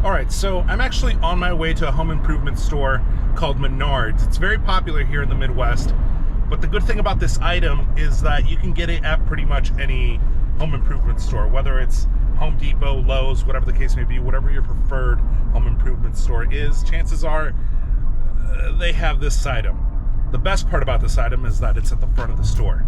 All right, so I'm actually on my way to a home improvement store called Menards. It's very popular here in the Midwest, but the good thing about this item is that you can get it at pretty much any home improvement store, whether it's Home Depot, Lowe's, whatever the case may be, whatever your preferred home improvement store is, chances are they have this item. The best part about this item is that it's at the front of the store.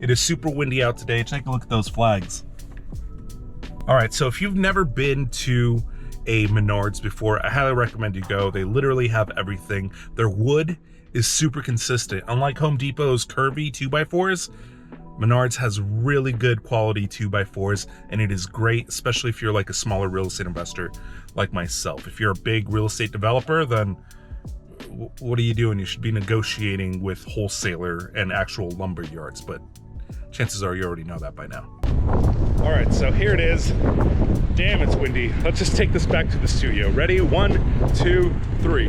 It is super windy out today. Take a look at those flags. All right, so if you've never been to a Menards before, I highly recommend you go. They literally have everything. Their wood is super consistent. Unlike Home Depot's curvy 2x4s, Menards has really good quality 2x4s, and it is great, especially if you're like a smaller real estate investor like myself. If you're a big real estate developer, then what are you doing? You should be negotiating with wholesaler and actual lumber yards, but chances are you already know that by now. All right, so here it is. Damn, it's windy. Let's just take this back to the studio. Ready? 1, 2, 3.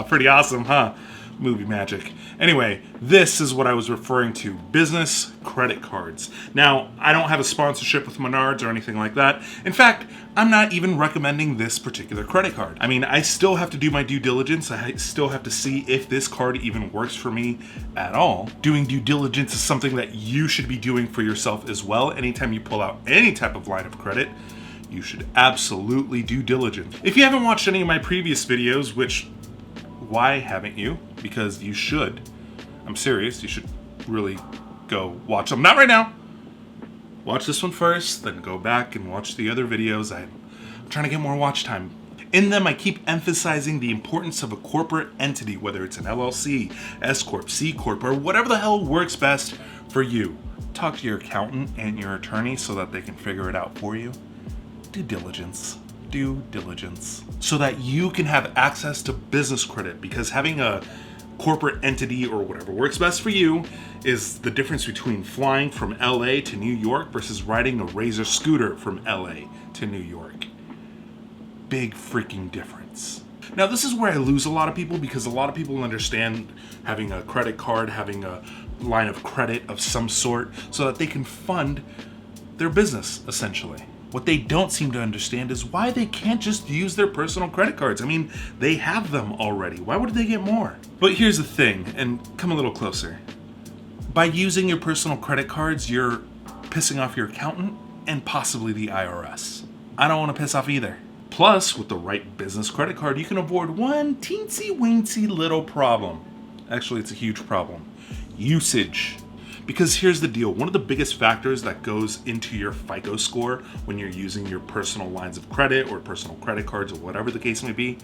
Pretty awesome, huh? Movie magic. Anyway, this is what I was referring to, business credit cards. Now, I don't have a sponsorship with Menards or anything like that. In fact, I'm not even recommending this particular credit card. I mean, I still have to do my due diligence. I still have to see if this card even works for me at all. Doing due diligence is something that you should be doing for yourself as well. Anytime you pull out any type of line of credit, you should absolutely do diligence. If you haven't watched any of my previous videos, which why haven't you? Because you should. I'm serious. You should really go watch them. Not right now. Watch this one first, then go back and watch the other videos. I'm trying to get more watch time. In them, I keep emphasizing the importance of a corporate entity, whether it's an LLC, S Corp, C Corp, or whatever the hell works best for you. Talk to your accountant and your attorney so that they can figure it out for you. Due diligence. Due diligence. So that you can have access to business credit, because having a corporate entity or whatever works best for you is the difference between flying from LA to New York versus riding a Razor scooter from LA to New York. Big freaking difference. Now, this is where I lose a lot of people, because a lot of people understand having a credit card, having a line of credit of some sort so that they can fund their business, essentially. What they don't seem to understand is why they can't just use their personal credit cards. I mean, they have them already. Why would they get more? But here's the thing, and come a little closer. By using your personal credit cards, you're pissing off your accountant and possibly the IRS. I don't want to piss off either. Plus, with the right business credit card, you can avoid one teensy-weensy little problem. Actually, it's a huge problem. Usage. Because here's the deal, one of the biggest factors that goes into your FICO score when you're using your personal lines of credit or personal credit cards or whatever the case may be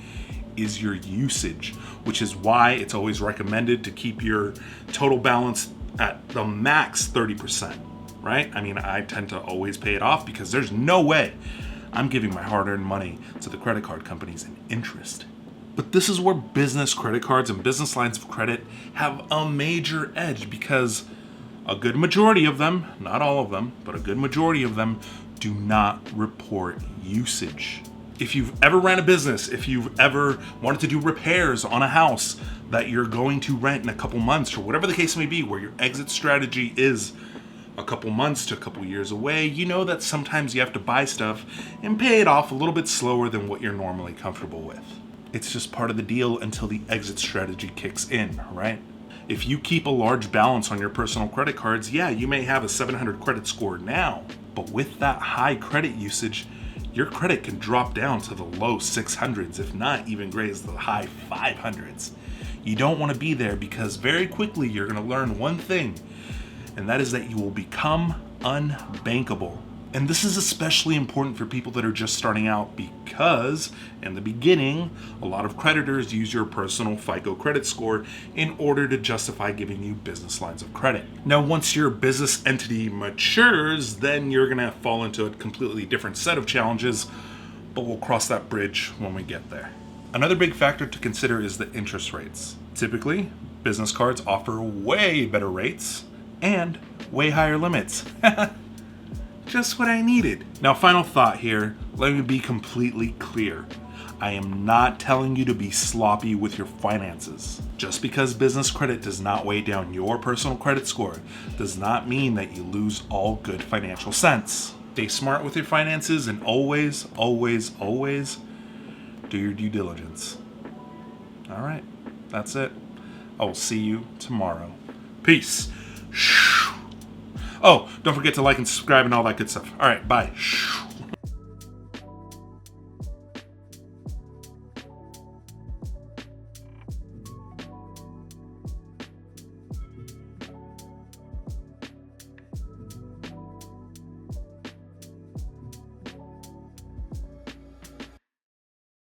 is your usage, which is why it's always recommended to keep your total balance at the max 30%, right? I mean, I tend to always pay it off because there's no way I'm giving my hard-earned money to the credit card companies in interest. But this is where business credit cards and business lines of credit have a major edge, because a good majority of them, not all of them, but a good majority of them do not report usage. If you've ever ran a business, if you've ever wanted to do repairs on a house that you're going to rent in a couple months, or whatever the case may be, where your exit strategy is a couple months to a couple years away, you know that sometimes you have to buy stuff and pay it off a little bit slower than what you're normally comfortable with. It's just part of the deal until the exit strategy kicks in, right? If you keep a large balance on your personal credit cards, yeah, you may have a 700 credit score now, but with that high credit usage, your credit can drop down to the low 600s, if not even graze the high 500s. You don't want to be there, because very quickly you're going to learn one thing, and that is that you will become unbankable. And this is especially important for people that are just starting out, because in the beginning, a lot of creditors use your personal FICO credit score in order to justify giving you business lines of credit. Now, once your business entity matures, then you're gonna fall into a completely different set of challenges, but we'll cross that bridge when we get there. Another big factor to consider is the interest rates. Typically, business cards offer way better rates and way higher limits. Just what I needed. Now, final thought here. Let me be completely clear. I am not telling you to be sloppy with your finances. Just because business credit does not weigh down your personal credit score does not mean that you lose all good financial sense. Stay smart with your finances and always, always, always do your due diligence. All right, that's it. I will see you tomorrow. Peace. Oh, don't forget to like and subscribe and all that good stuff. All right, bye.